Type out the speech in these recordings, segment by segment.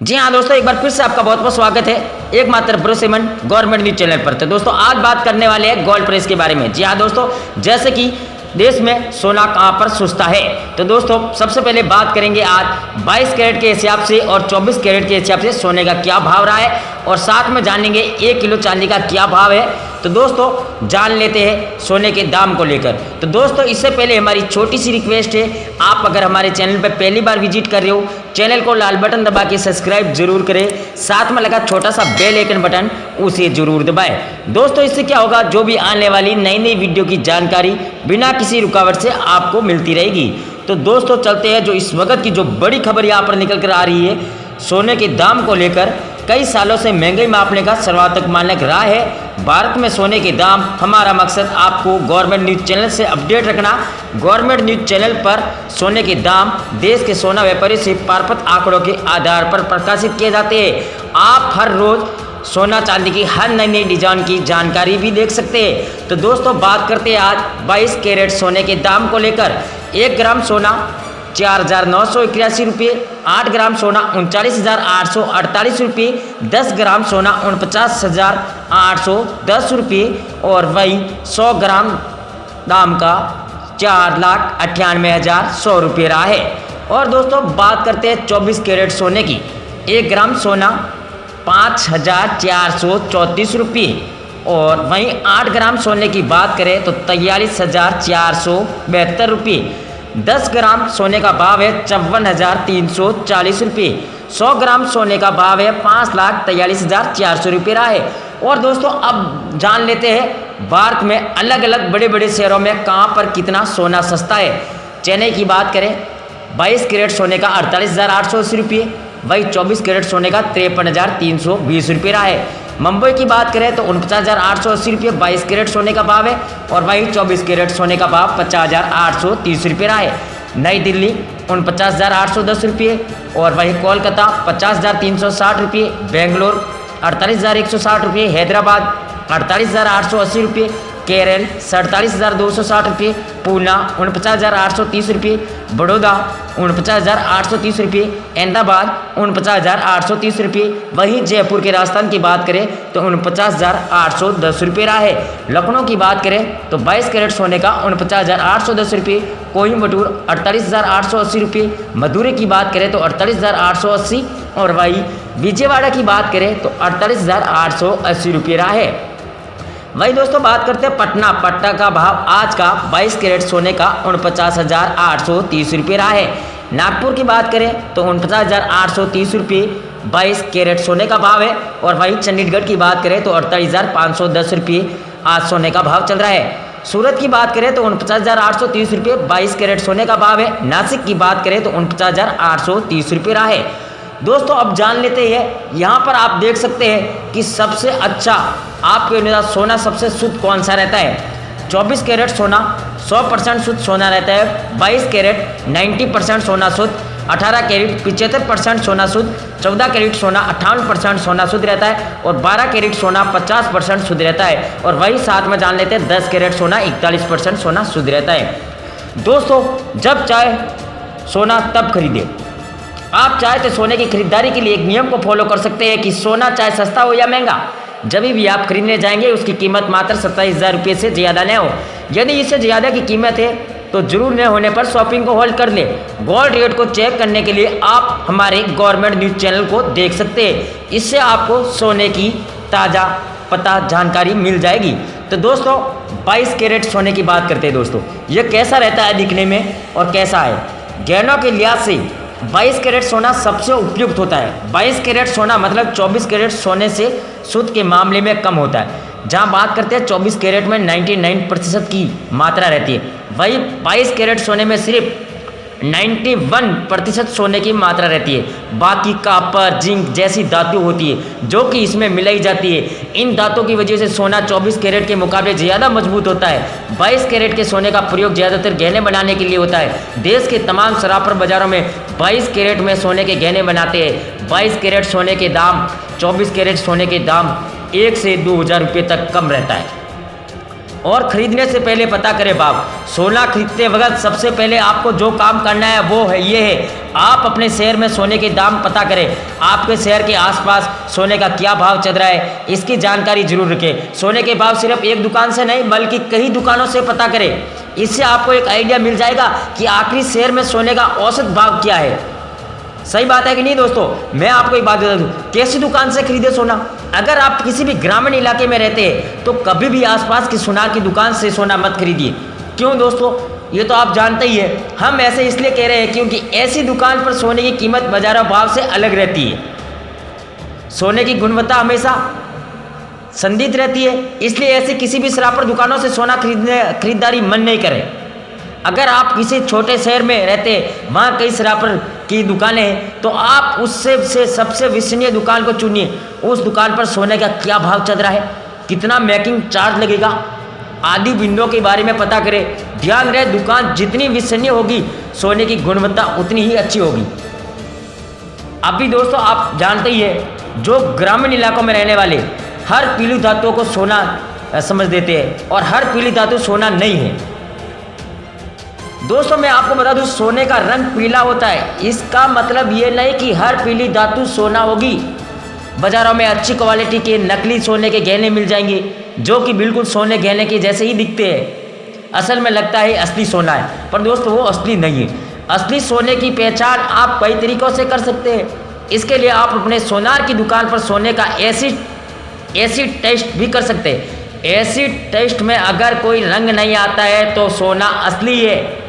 जी हाँ दोस्तों, एक बार फिर से आपका बहुत बहुत स्वागत है एकमात्र भरोसेमंद गवर्नमेंट न्यूज चैनल पर। तो दोस्तों आज बात करने वाले हैं गोल्ड प्राइस के बारे में। जी हाँ दोस्तों, जैसे कि देश में सोना कहाँ पर सस्ता है, तो दोस्तों सबसे पहले बात करेंगे आज 22 कैरेट के हिसाब से और 24 कैरेट के हिसाब से सोने का क्या भाव रहा है, और साथ में जानेंगे 1 किलो चांदी का क्या भाव है। तो दोस्तों जान लेते हैं सोने के दाम को लेकर। तो दोस्तों इससे पहले हमारी छोटी सी रिक्वेस्ट है, आप अगर हमारे चैनल पर पहली बार विजिट कर रहे हो, चैनल को लाल बटन दबा के सब्सक्राइब जरूर करें, साथ में लगा छोटा सा बेल आइकन बटन उसे जरूर दबाएं। दोस्तों इससे क्या होगा, जो भी आने वाली नई नई वीडियो की जानकारी बिना किसी रुकावट से आपको मिलती रहेगी। तो दोस्तों चलते हैं जो इस वक्त की जो बड़ी खबर यहाँ पर निकल कर आ रही है सोने के दाम को लेकर। कई सालों से महंगाई मापने का सर्वाधिक मानक रहा है भारत में सोने के दाम। हमारा मकसद आपको गवर्नमेंट न्यूज चैनल से अपडेट रखना। गवर्नमेंट न्यूज चैनल पर सोने के दाम देश के सोना व्यापारी से प्राप्त आंकड़ों के आधार पर प्रकाशित किए जाते हैं। आप हर रोज सोना चांदी की हर नई नई डिजाइन की जानकारी भी देख सकते हैं। तो दोस्तों बात करते हैं आज 22 कैरेट सोने के दाम को लेकर। 1 ग्राम सोना 4,981 रुपये, 8 ग्राम सोना 39,848 रुपये, 10 ग्राम सोना 49,810 रुपये, और वही 100 ग्राम दाम का 4,98,100 रुपये रहा है। और दोस्तों बात करते हैं 24 कैरेट सोने की। 1 ग्राम सोना 5,434 रुपये, और वहीं 8 ग्राम सोने की बात करें तो 43,472 रुपये। 10 ग्राम सोने का भाव है 54,340 रुपये। 100 ग्राम सोने का भाव है 5,43,400 रुपये रहा है। और दोस्तों अब जान लेते हैं भारत में अलग अलग बड़े बड़े शहरों में कहाँ पर कितना सोना सस्ता है। चेन्नई की बात करें 22 कैरेट सोने का 48,880 रुपये, वही 24 कैरेट सोने का 53,320 रुपये रहा है। मुंबई की बात करें तो 49,880 रुपये 22 कैरेट सोने का भाव है, और वही 24 कैरेट सोने का भाव 50,830 रुपये रहा है। नई दिल्ली 49,810 रुपये, और वही कोलकाता 50,360 रुपये, बेंगलोर 48,160 रुपये, हैदराबाद 48,880 रुपये, केरल 47,260 रुपये, पूना 49,830 रुपये, बड़ौदा 49,830 रुपये, अहमदाबाद 49,830 रुपये, वहीं जयपुर के राजस्थान की बात करें तो 49,810 रुपये रहा है। लखनऊ की बात करें तो 22 कैरेट सोने का 49,810 रुपये, कोयम्बटूर 48,880 रुपये, मदुरै की बात करें तो 48,880, और वहीं विजयवाड़ा की बात करें तो 48,880 रुपये रहा है। वही दोस्तों बात करते हैं पटना का भाव आज का 22 कैरेट सोने का 49,830 रुपये रहा है। नागपुर की बात करें तो 49,830 रुपये 22 कैरेट सोने का भाव है, और वही चंडीगढ़ की बात करें तो 48,510 रुपये आज सोने का भाव चल रहा है। सूरत की बात करें तो 49,830 रुपये 22 कैरेट सोने का भाव है। नासिक की बात करें तो 49,830 रुपये रहा है। दोस्तों अब जान लेते हैं, यहाँ पर आप देख सकते हैं कि सबसे अच्छा आपके अनुसार सोना सबसे शुद्ध कौन सा रहता है। 24 कैरेट सोना 100% शुद्ध सोना रहता है, 22 कैरेट 90% सोना शुद्ध, 18 कैरेट 75% सोना शुद्ध, 14 कैरेट सोना 58% सोना शुद्ध रहता है, और 12 कैरेट सोना 50% शुद्ध रहता है, और वही साथ में जान लेते हैं 10 कैरेट सोना 41% सोना शुद्ध रहता है। दोस्तों जब चाहे सोना तब खरीदे। आप चाहे तो सोने की खरीदारी के लिए एक नियम को फॉलो कर सकते हैं कि सोना चाहे सस्ता हो या महंगा, जब भी आप खरीदने जाएंगे उसकी कीमत मात्र 27,000 रुपये से ज़्यादा न हो। यदि इससे ज़्यादा की कीमत है तो जरूर न होने पर शॉपिंग को होल्ड कर लें। गोल्ड रेट को चेक करने के लिए आप हमारे गवर्नमेंट न्यूज चैनल को देख सकते हैं, इससे आपको सोने की ताज़ा पता जानकारी मिल जाएगी। तो दोस्तों 22 कैरेट सोने की बात करते हैं। दोस्तों ये कैसा रहता है दिखने में और कैसा है, गहनों के लिहाज से 22 कैरेट सोना सबसे उपयुक्त होता है। 22 कैरेट सोना मतलब 24 कैरेट सोने से शुद्ध के मामले में कम होता है। जहां बात करते हैं 24 कैरेट में 99% की मात्रा रहती है, वही 22 कैरेट सोने में सिर्फ 91% सोने की मात्रा रहती है। बाकी कॉपर जिंक जैसी धातु होती है जो कि इसमें मिलाई जाती है। इन धातुओं की वजह से सोना 24 कैरेट के मुकाबले ज़्यादा मजबूत होता है। 22 कैरेट के सोने का प्रयोग ज़्यादातर गहने बनाने के लिए होता है। देश के तमाम सराफा बाजारों में 22 कैरेट में सोने के गहने बनाते हैं। 22 कैरेट सोने के दाम 24 कैरेट सोने के दाम 1 से 2,000 रुपये तक कम रहता है। और खरीदने से पहले पता करें भाव। सोना खरीदते वक्त सबसे पहले आपको जो काम करना है वो है ये है, आप अपने शहर में सोने के दाम पता करें। आपके शहर के आसपास सोने का क्या भाव चल रहा है, इसकी जानकारी जरूर रखें। सोने के भाव सिर्फ एक दुकान से नहीं बल्कि कई दुकानों से पता करें। इससे आपको एक आइडिया मिल जाएगा कि आखिरी शहर में सोने का औसत भाव क्या है। सही बात है कि नहीं दोस्तों? मैं आपको एक बात बता दूं, कैसी दुकान से खरीदे सोना। अगर आप किसी भी ग्रामीण इलाके में रहते हैं तो कभी भी आसपास की सुनार की दुकान से सोना मत खरीदिए। क्यों दोस्तों? ये तो आप जानते ही है। हम ऐसे इसलिए कह रहे हैं क्योंकि ऐसी दुकान पर सोने की कीमत बाजार भाव से अलग रहती है। सोने की गुणवत्ता हमेशा संदिग्ध रहती है, इसलिए ऐसी किसी भी शराब पर दुकानों से सोना खरीदारी मन नहीं करें। अगर आप किसी छोटे शहर में रहते हैं, वहाँ कई शराब की दुकानें हैं, तो आप उससे से सबसे विश्वसनीय दुकान को चुनिए। उस दुकान पर सोने का क्या भाव चल रहा है, कितना मेकिंग चार्ज लगेगा आदि बिंदुओं के बारे में पता करें। ध्यान रहे, दुकान जितनी विश्वसनीय होगी सोने की गुणवत्ता उतनी ही अच्छी होगी। अभी दोस्तों आप जानते ही है, जो ग्रामीण इलाकों में रहने वाले हर पीली धातुओं को सोना समझ देते हैं और हर पीली धातु सोना नहीं है। दोस्तों मैं आपको बता दूं, सोने का रंग पीला होता है, इसका मतलब ये नहीं कि हर पीली धातु सोना होगी। बाजारों में अच्छी क्वालिटी के नकली सोने के गहने मिल जाएंगे जो कि बिल्कुल सोने गहने के जैसे ही दिखते हैं। असल में लगता है असली सोना है, पर दोस्तों वो असली नहीं है। असली सोने की पहचान आप कई तरीक़ों से कर सकते हैं। इसके लिए आप अपने सोनार की दुकान पर सोने का एसिड टेस्ट भी कर सकते हैं। एसिड टेस्ट में अगर कोई रंग नहीं आता है तो सोना असली है।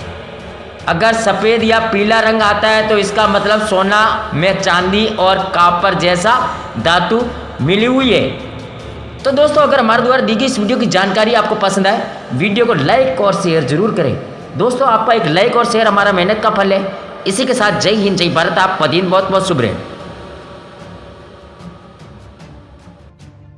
अगर सफ़ेद या पीला रंग आता है तो इसका मतलब सोना में चांदी और कॉपर जैसा धातु मिली हुई है। तो दोस्तों अगर हमारे द्वारा दी गई इस वीडियो की जानकारी आपको पसंद आए, वीडियो को लाइक और शेयर जरूर करें। दोस्तों आपका एक लाइक और शेयर हमारा मेहनत का फल है। इसी के साथ जय हिंद जय भारत। आपका दिन बहुत बहुत शुभ रहे।